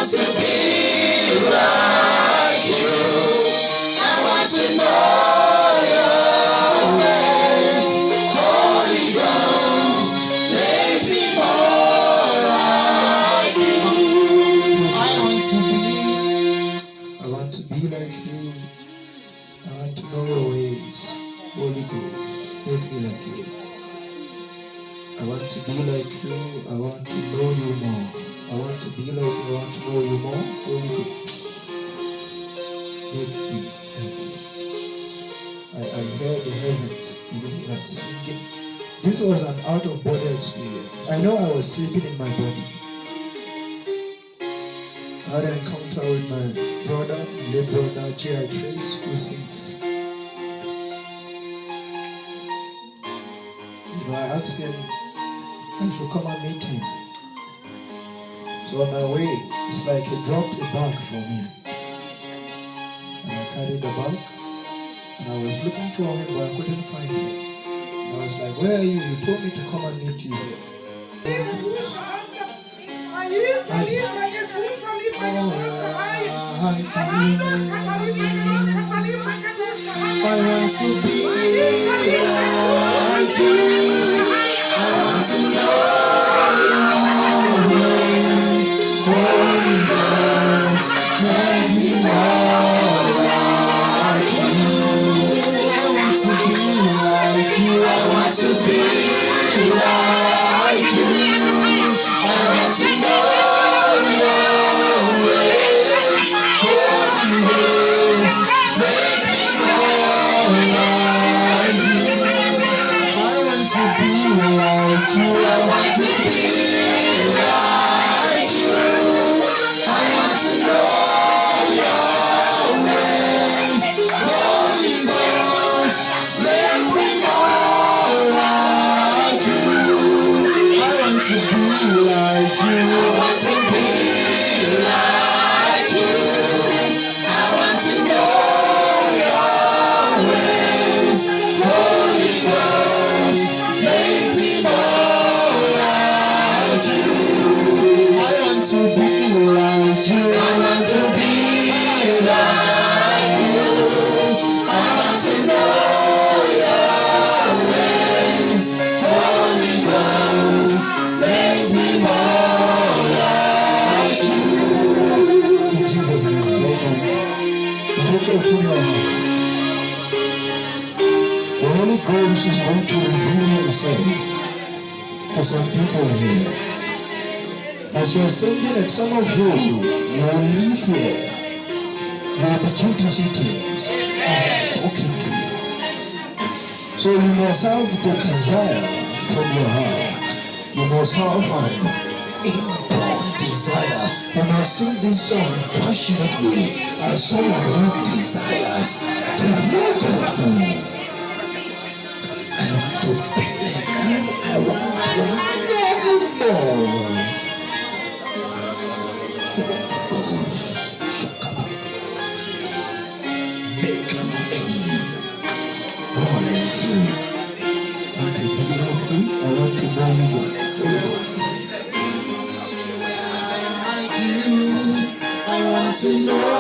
want to be like you. I want to know your ways. Holy Ghost, make me more like you. I want to be like you. I want to know your ways. Holy Ghost, make me like you. I want to be like you. I want to know you more. I want to be like you. I want to know you more. Holy Ghost, make me like you. I heard the heavens singing. This was an out-of-body experience. I know I was sleeping in my body. I had an encounter with my brother, my late brother, J.I. Trace, who sings. I asked him I should come and meet him. So on my way, it's like he dropped a bag for me. And I carried the bag, and I was looking for him, but I couldn't find him. And I was like, where are you? You told me to come and meet you here. I want to be like you. I want to know your ways. Holy Ghost, make me more like you. I want to be like you. I want to be like you. I want to know your ways. Holy Ghost, make me more like you. I want to be like you. I want to be like you. I want to know your ways. Holy Ghost, make me more like you. I want to be like you. I want to be like you. I want to know your ways. Holy Ghost, make me more like you. I want to be like you. I want to be like you. I want to know your ways. Holy Ghost, make me more like you. In Jesus' name, amen. You need to open your heart. The Holy Ghost is going to reveal himself to some people here. As you're singing it, some of you will leave here. You will begin to see things as I'm talking to you. So you must have the desire from your heart. You must have an inborn desire. You must sing this song passionately as someone who desires to know God more. I want to be like you. I want to know you more. Make me more like you. I want to be like you. I want to know you more. Like you, I want to know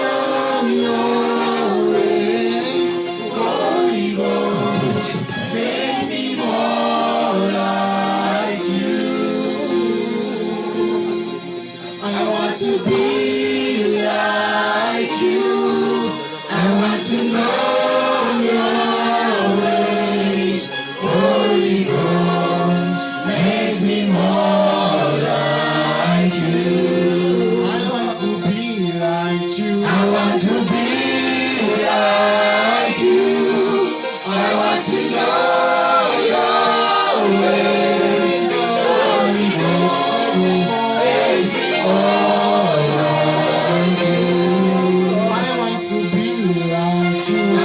your ways. Holy Ghost, make me more like you. I want to be like you. I want to know your ways. Holy Ghost, make me more like you. I want to be like you. I want to be like you. I want to know your ways. Holy Ghost, make me more like you. I want to be like you.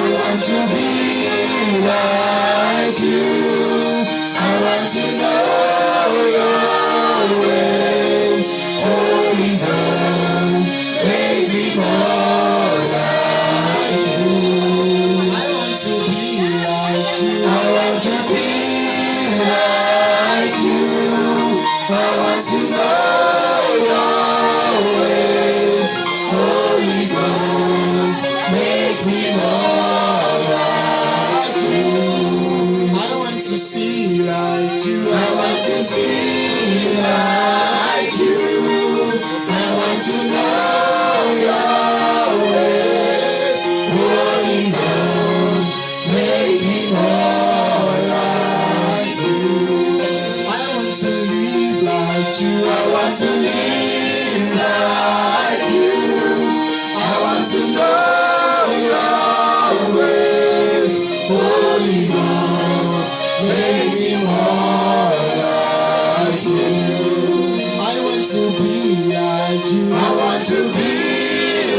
I want to be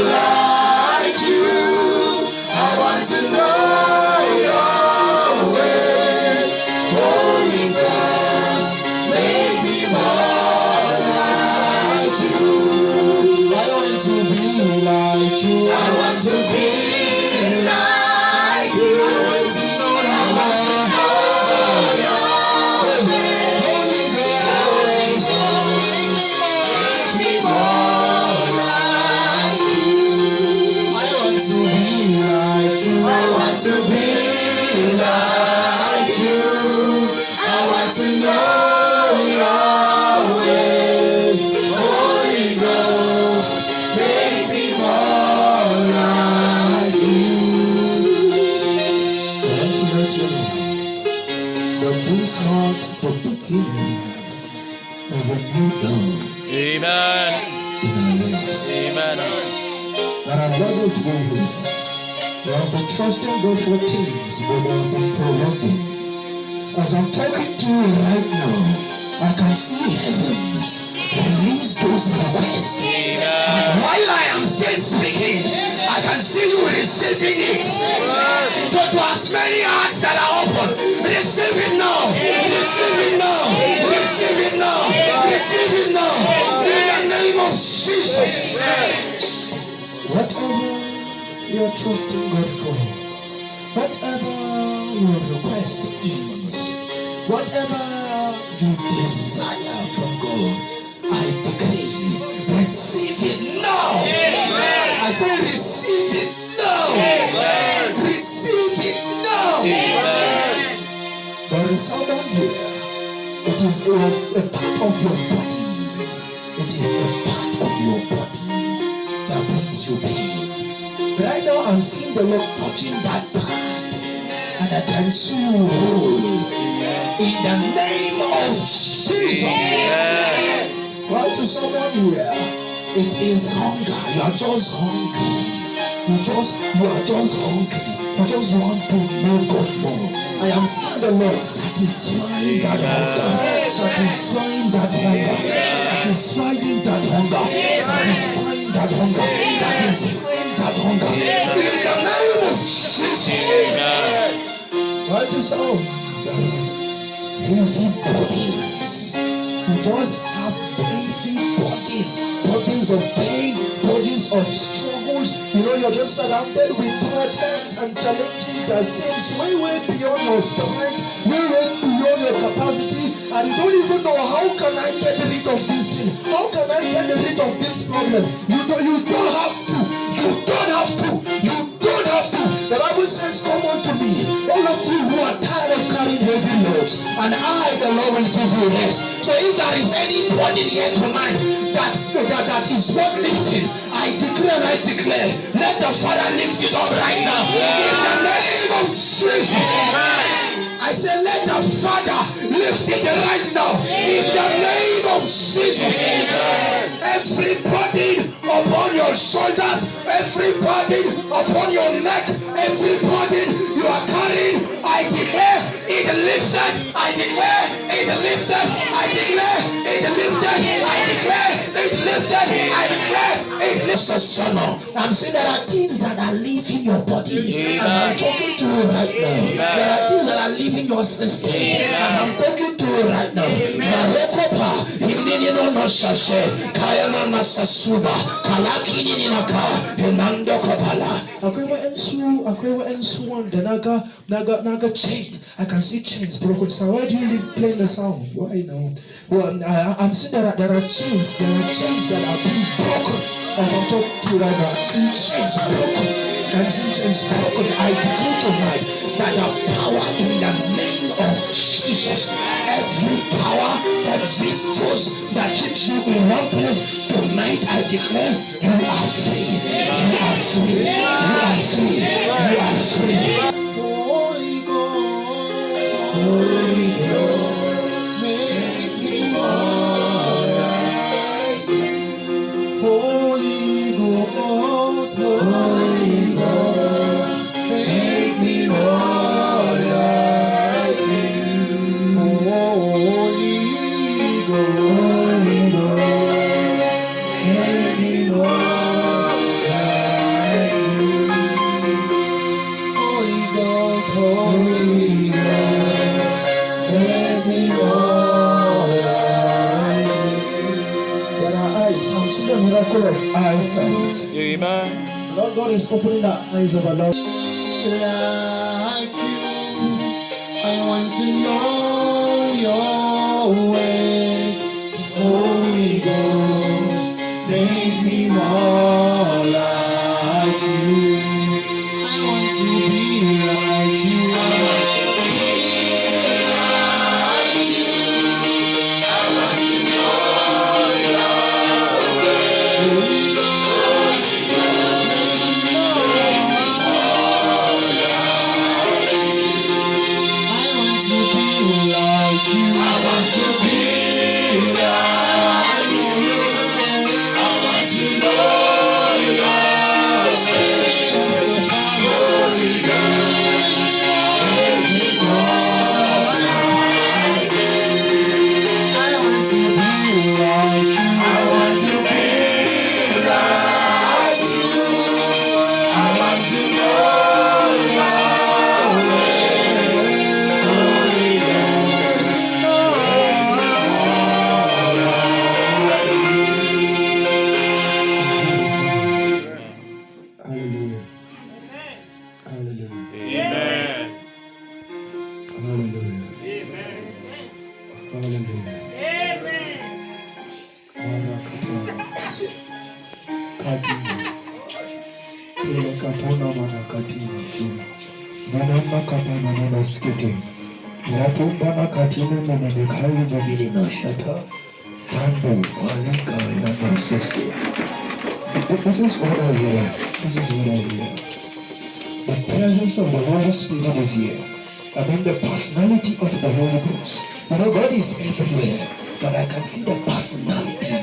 like you. I want to know your ways. Holy Ghost, make me more like you. I want to be like you. I want to be like you. I want to know your ways. Holy Ghost, make me more like you. I want to be like you. I want to be like you. I want to know your ways. Holy Ghost, make me more like you. I want to let you know that this marks the beginning of a new dawn. Amen. In our lives. Amen. There are a lot of you who have been trusting God for things, but they have been prolonging. As I'm talking to you right now, I can see heavens release those requests. And while I am still speaking, I can see you receiving it. To as many hearts that are open, receive it now. Receive it now. Receive it now. Receive it now. In the name of Jesus. Whatever you are trusting God for, whatever your request is, whatever you desire from God, I decree, receive it now. I say receive it now. Receive it now. There is someone here. It is a part of your body. It is a part of your body that brings you pain. Right now, I'm seeing the Lord touching that part, and I can see you whole. In the name of Jesus. Well, to someone here, it is hunger. You are just hungry. You are just hungry. You just want to know God more. I am seeing the Lord satisfying that hunger. Satisfying that hunger. Satisfying that hunger. Satisfying that hunger. Satisfying that hunger. In the name of Jesus. Well, to someone, there is heavy bodies. You just have heavy bodies, bodies of pain, bodies of struggles. You know, you're just surrounded with problems and challenges that seems way beyond your strength, way beyond your capacity, and you don't even know how can I get rid of this thing? How can I get rid of this problem? You don't have to. You don't have to. You don't have to. The Bible says, "Come unto me, all of you who are tired of carrying heavy loads, and I, the Lord, will give you rest." So if there is anybody here tonight that is worth lifting, I declare, let the Father lift it up right now. In the name of Jesus. I say, let the Father lift it right now. In the name of Jesus. Every burden upon your shoulders, every burden upon your neck, every burden you are carrying, I declare it lifted. I declare it lifted. I declare it lifted. I declare it lifted. I declare it lifted. I'm saying there are things that are leaving your body. As I'm talking to you right now, there are things that are leaving your system. As I'm talking to you right now, Marokopa, Himnino no Shashe, Kayana Nasasuba, Kalakini Ninaka, Hernando Kopala. Akwewa Ensu, the Naga chain. I can see chains broken. So why do you live playing the sound? Why now? Well, I'm saying there are chains. There are chains that are being broken. As I'm talking to you right now, I'm seeing chains broken. I'm seeing chains broken. I declare tonight that the power in the name of Jesus, every power, every force that keeps you in one place, tonight I declare you are free. You are free. You are free. You are free. Holy Ghost, Holy Ghost, make me more like you. Holy Ghost, Holy Ghost, make me more like you. Holy Ghost, make me me more like you. Holy Ghost, Holy Ghost, make me more like you. There are eyes. I'm seeing a miracle of eyesight. Amen. Lord God is opening the eyes of our Lord. Like you, I want to know your ways. Holy Ghost, make me more like you. I want to be like you. I want to be like you. I want to know your ways. Holy Ghost, make me more like you. I want to be like you. I want to be like you. This is what I hear. This is what I hear. The presence of the Holy Spirit is here. I mean the personality of the Holy Ghost. You know, God is everywhere, but I can see the personality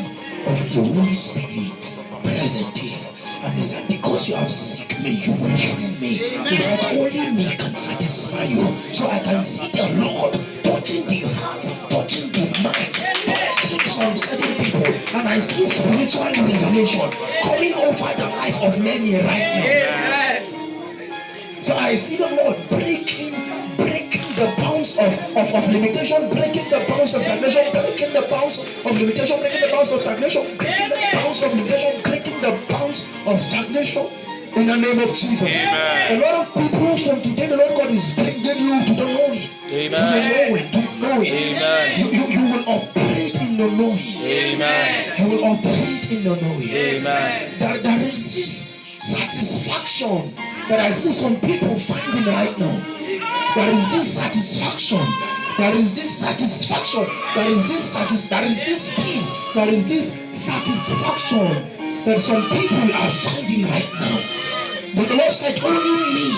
of the Holy Spirit present here. And he said, because you have seek me, you will hear me. He said, only me can satisfy you. So I can see the Lord touching the hearts, touching the minds, touching some certain people. And I see spiritual revelation coming over the life of many right now. So I see the Lord breaking the bounds of limitation, breaking the bounds of stagnation, breaking the bounds of limitation, breaking the bounds of stagnation, breaking the bounds of limitation, breaking the bounds of stagnation in the name of Jesus. Amen. A lot of people from today, the Lord God is bringing you to the knowing. Amen. To the knowing. Amen. You will operate in the knowing. Amen. You will operate in the knowing. Amen. There is this satisfaction that I see some people finding right now. There is this satisfaction. There is this satisfaction. There is this peace. There is this satisfaction that some people are finding right now. But the Lord said, only me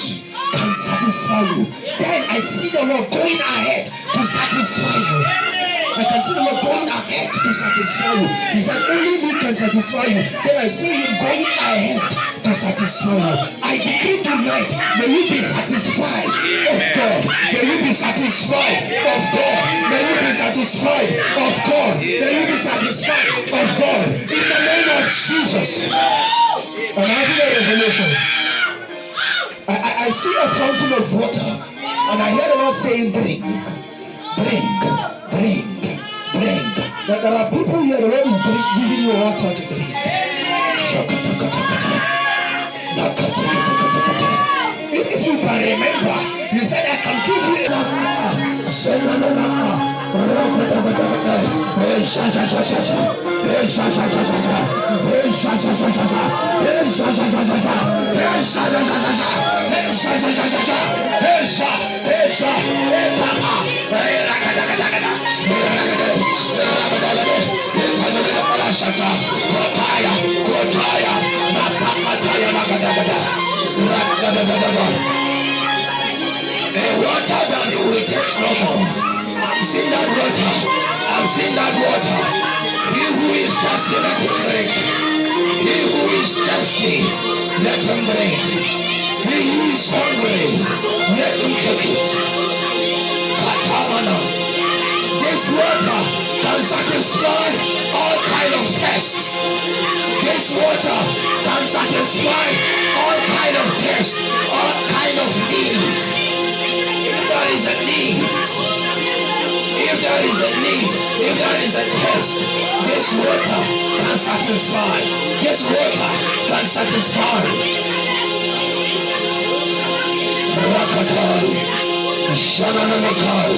can satisfy you. Then I see the Lord going ahead to satisfy you. I can see the Lord going ahead to satisfy you. He said, only me can satisfy you. Then I see him going ahead to satisfy you. I decree tonight, may you be satisfied of God. May you be satisfied of God. May you be satisfied of God. May you be satisfied of God. In the name of Jesus. I'm having a revelation. I see a fountain of water. And I hear the Lord saying, drink. Drink. Drink. Drink. There are people here, the Lord is giving you water to drink. If you can remember, you said I can give you a water that you will take no more. I'm seeing that water. I'm seeing that water. He who is thirsty, let him drink. He who is thirsty, let him drink. He who is hungry, let him take it. Katamana. This water can satisfy all kinds kind of thirst. This water can satisfy all kind of thirst, all kind of need. If there is a need, if there is a need, if there is a thirst, this water can satisfy. This water can satisfy. Rakatai, Shananamakai,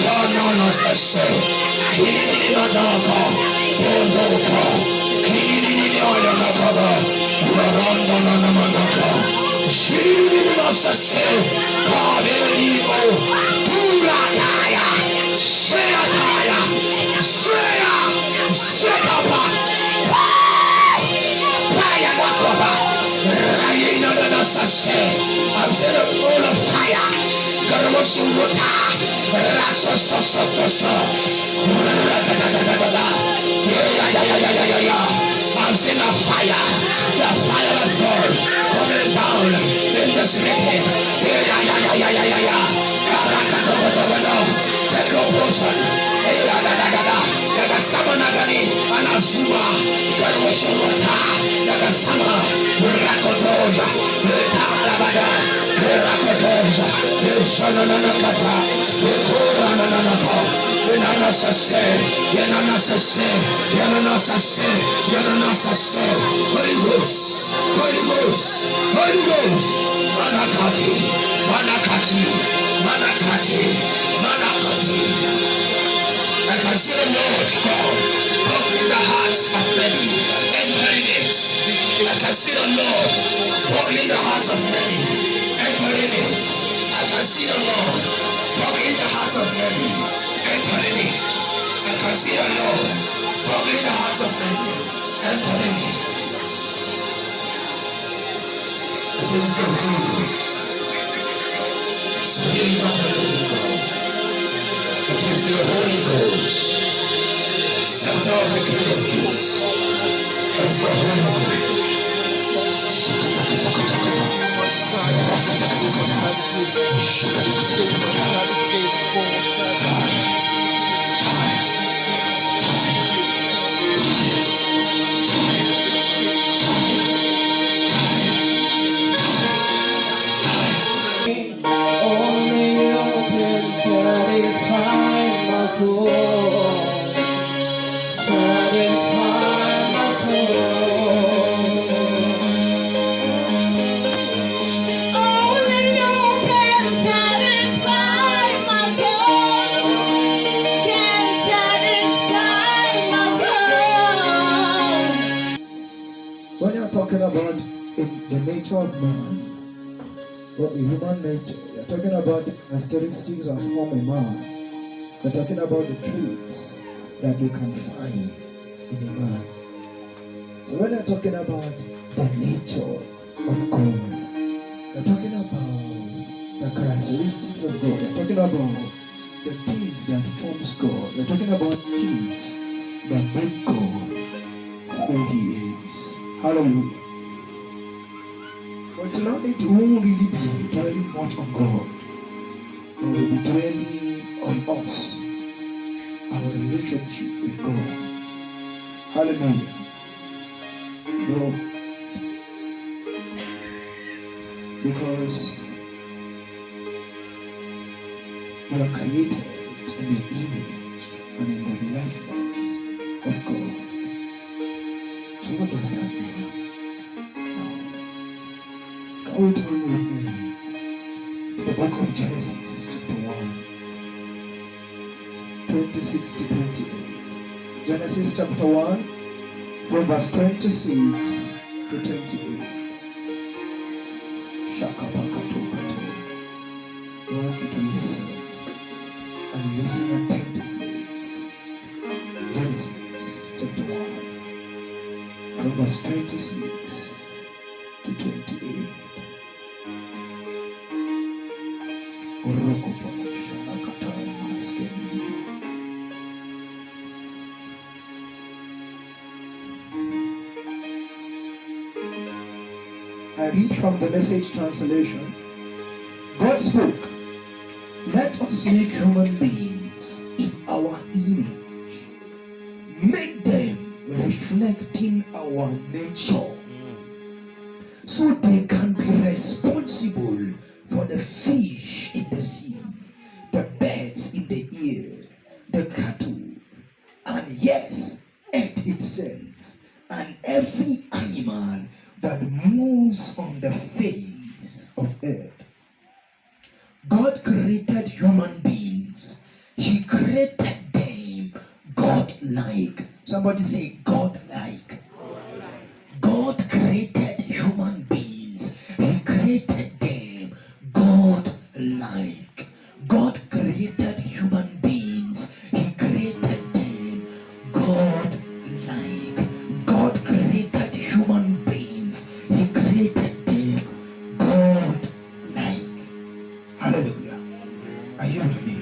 Tananastase, Kininaka, Bonoka, Kininaka, Rarandananamanaka, Shininastase, Kabenimo, Purakaya, Sheataya, Shea, Shekapa, Payanakaba, Rayinanasase. I'm saying a roll of fire. God wants you water. I'm seeing a fire. The fire of God coming down in this meeting. Take your portion. Samanagani and Azuma, Garwasha Wata, Nagasama, Rakotoja, Tabada, Rakotoja, Shananakata, Korananaka, Yananasase, Yananasase, Yananasase, Yananasase, Holy Ghost, Holy Ghost, Holy Ghost, Manakati, Manakati, Manakati, Manakati. I can see the Lord God opening the hearts of many, entering it. I can see the Lord opening the hearts of many, entering it. I can see the Lord opening the hearts of many, entering it. I can see the Lord opening the hearts of many, entering it. It is the Holy Ghost, Spirit of the living God. It is the Holy Ghost, Scepter of the King of Kings. It's the Holy Ghost. Shakatakatakata. Rakatakatakata. Shakatakatakata. Time. Time. Satisfy my soul, satisfy my soul. Only you can satisfy my soul, can satisfy my soul. When you're talking about in the nature of man, or human nature, you're talking about the characteristics that form a man. We're talking about the traits that you can find in a man. So when you're talking about the nature of God, you're talking about the characteristics of God. You're talking about the things that forms God. You're talking about things that make God who He is. Hallelujah. But tonight we won't really be dwelling much on God. But we'll be dwelling on us, our relationship with God. Hallelujah. No, because we are created in the image and in the likeness of God. So what does that mean? Now, can we turn with me to the book of Genesis, chapter 1, 26 to 28. Genesis chapter 1, from verse 26 to 28. Shakapakatukate. I want you to listen and listen attentively. Genesis chapter 1, from verse 26 to 28. I read from the Message translation. God spoke, "Let us make human beings in our image. Make them reflecting our nature, so they can be responsible for the fish in the sea, the birds in the air, the cattle, and yes, earth itself, and every animal that moves on the face of earth. God created human beings. He created them God-like. Somebody say God-like. God created human beings. He created them God-like. God created human beings. He created them God-like. God created human beings. He created them God-like. Hallelujah. Are you with me?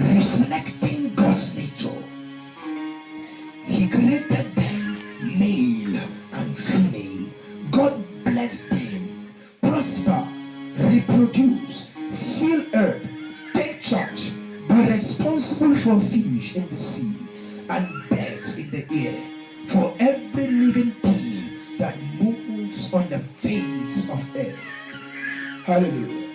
Reflecting God's nature. He created them male and female. God blessed them. Prosper, reproduce, fill earth, take charge, be responsible for fish in the sea and birds in the air, for every living thing that moves on the face of earth. Hallelujah.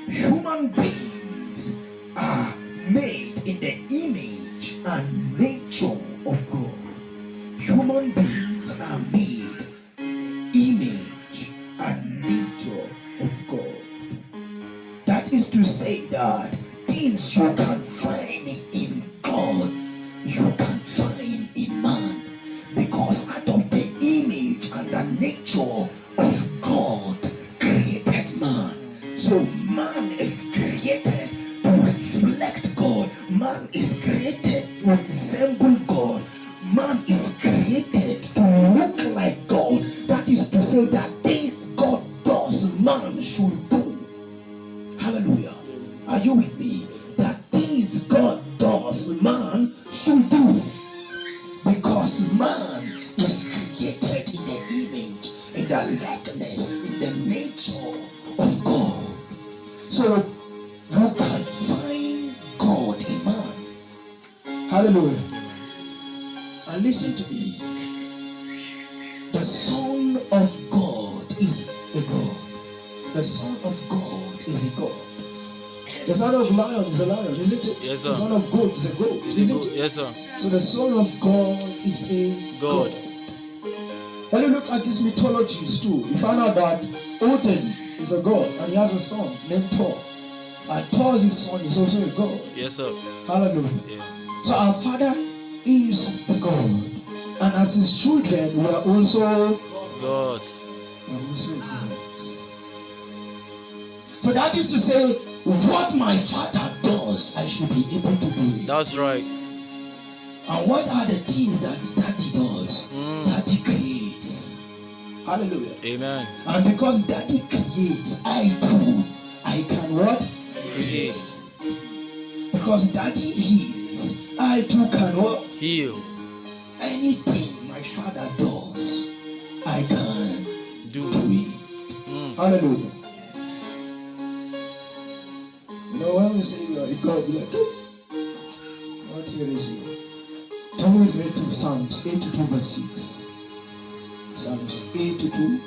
Human beings are made in the image and nature of God. Human beings are made in the image and nature of God. That is to say that things you can find in God, you can find in man, because out of the image and the nature of God created man. So man is created to reflect God. Man is created to resemble God. Man is created to look like God. That is to say that things God does, man should do. Hallelujah. Are you with me? That things God does, man should do. Because man is created in the image, in the likeness, in the nature of God. So you can find God in man. Hallelujah. And listen to me. The Son of God is a God. The Son of God is a God. The Son of Lion is a lion, isn't it? Yes, sir. The Son of Goat is a goat, isn't it? Yes, sir. So the Son of God is a God. When you look at these mythologies too, you find out that Odin is a god and he has a son named Thor. And Thor, his son, is also a god. Yes, sir. Hallelujah. Yeah. So our Father is the God. And as his children, we are also Gods. gods. So that is to say, what my Father does, I should be able to do it. That's right. And what are the things that Daddy does? Daddy creates. Hallelujah. Amen. And because Daddy creates, I can what? Create. Because Daddy heals, I too can what? Heal. Anything my Father does, I can Do. it. Hallelujah. You know, when you say you are a God, you're like, what here is here? Turn with me to Psalms 82 verse 6. Psalms 82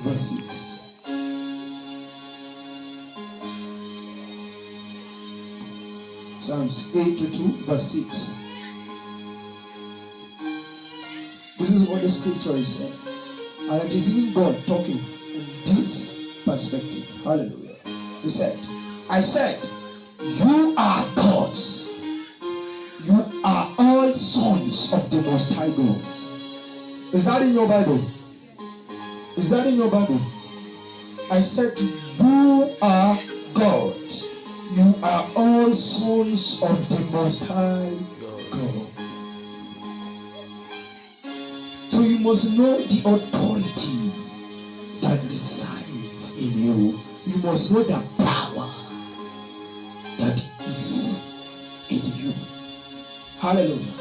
verse 6. Psalms 82 verse 6. This is what the scripture is saying. And it is even God talking in this perspective. Hallelujah. He said, I said, you are gods. You are all sons of the Most High God. Is that in your Bible? Is that in your Bible? I said, you are gods. You are all sons of the Most High God. So you must know the authority that resides in you. You must know the power that is in you. Hallelujah.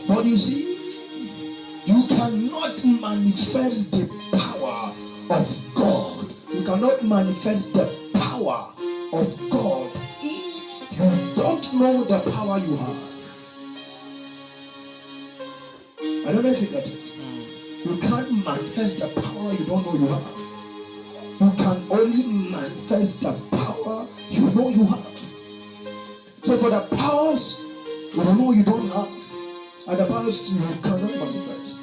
But you see, you cannot manifest the power of God. You cannot manifest the power of God if you don't not know the power you have. I don't know if you get it. You can't manifest the power you don't know you have. You can only manifest the power you know you have. So for the powers you don't know you don't have, are the powers you cannot manifest.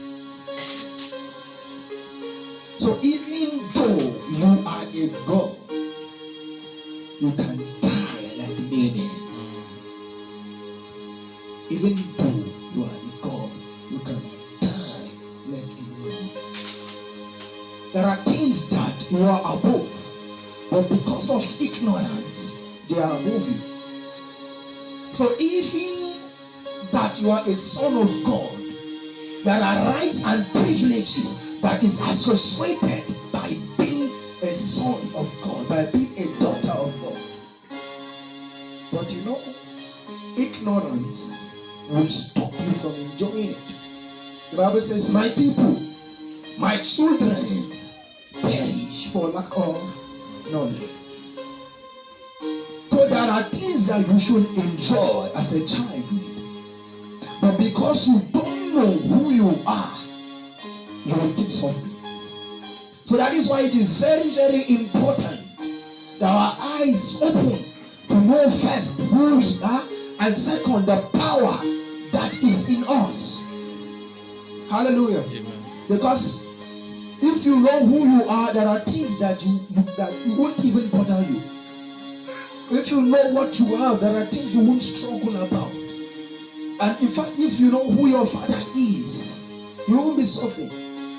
So even though you are a God, you can die like Naaman. Even though you are a God, you can die like Naaman. There are things that you are above, but because of ignorance, they are above you. So even that you are a son of God, there are rights and privileges that is associated by being a son of God, by being a daughter of God. But you know, ignorance will stop you from enjoying it. The Bible says, my people, my children perish for lack of knowledge. So there are things that you should enjoy as a child, but because you don't know who you are, you will keep suffering. So that is why it is very, very important that our eyes open to know first who we are, and second, the power that is in us. Hallelujah. Amen. Because if you know who you are, there are things that you won't even bother you. If you know what you have, there are things you won't struggle about. And in fact, if you know who your father is, you won't be suffering.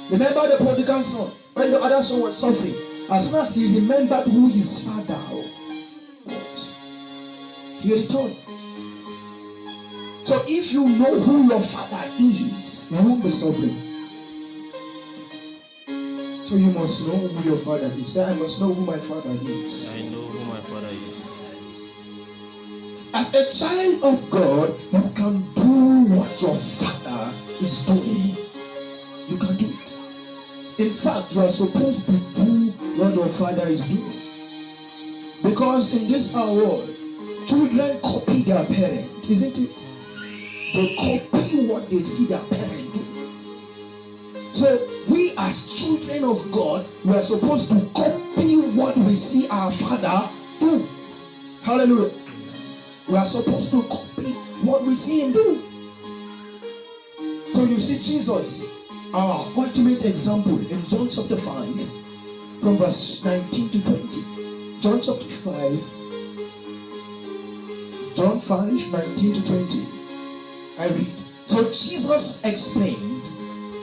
Remember the prodigal son, when the other son was suffering, as soon as he remembered who his father was, he returned. So if you know who your father is, you won't be suffering. So you must know who your father is. Say, I must know who my father is. I know who my father is. As a child of God, you can do what your father is doing. You can do it. In fact, you are supposed to do what your father is doing. Because in this our world, children copy their parent, isn't it? They copy what they see their parent do. So we as children of God, we are supposed to copy what we see our father do. Hallelujah. We are supposed to copy what we see him do. So you see Jesus, our ultimate example in John chapter 5, from verse 19 to 20. John chapter 5, John 5, 19 to 20. I read. So Jesus explained,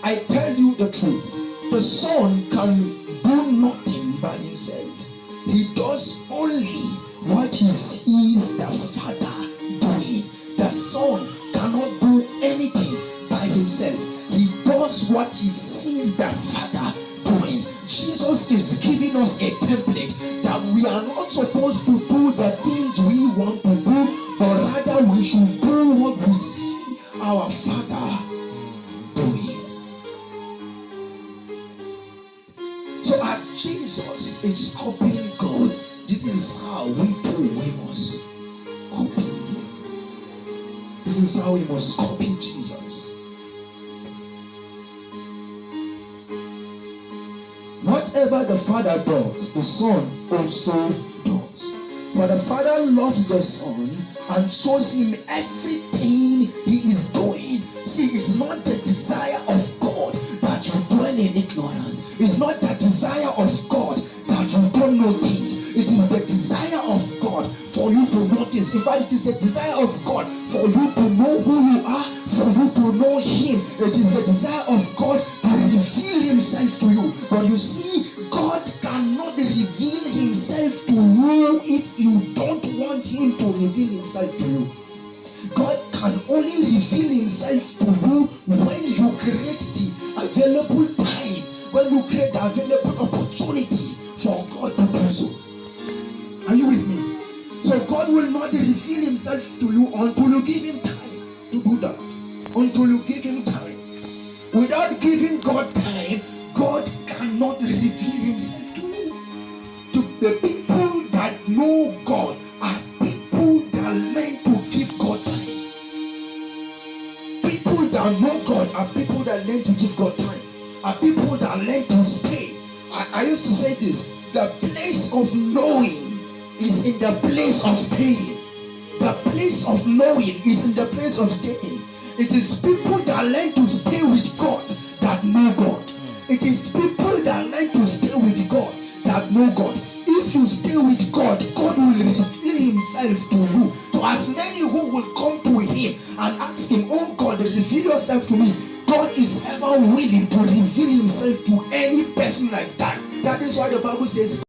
I tell you the truth. The Son can do nothing by himself. He does only what he sees the Father doing. The Son cannot do anything by himself. He does what he sees the Father doing. Jesus is giving us a template that we are not supposed to do the things we want to do, but rather we should do what we see our Father doing. So as Jesus is copying God, this is how we too we must copy him. This is how we must copy Jesus. Whatever the Father does, the Son also does. For the Father loves the Son and shows him everything he is doing. See, it's not the desire of God that you dwell in ignorance. It's not the desire of God that you don't know things. It is the desire of God for you to notice. In fact, it is the desire of God for you to know who you are, for you to know him. It is the desire of God to reveal himself to you. But you see, God cannot reveal himself to you if you don't want him to reveal himself to you. God can only reveal himself to you when you create the available time, when you create the available opportunity for God to do so. Are you with me? So God will not reveal himself to you until you give him time to do that. Until you give him time. Without giving God time, God cannot reveal himself to you. To the people that know God are people that learn to give that know God are people that learn to give God time, are people that learn to stay. I used to say this: the place of knowing is in the place of staying. The place of knowing is in the place of staying. It is people that learn to stay with God that know God. It is people that learn to stay with God that know God. If you stay with God, God will reveal himself to you. To as many who will come to him and ask him, oh God, reveal yourself to me, God is ever willing to reveal himself to any person like that. That is why the Bible says,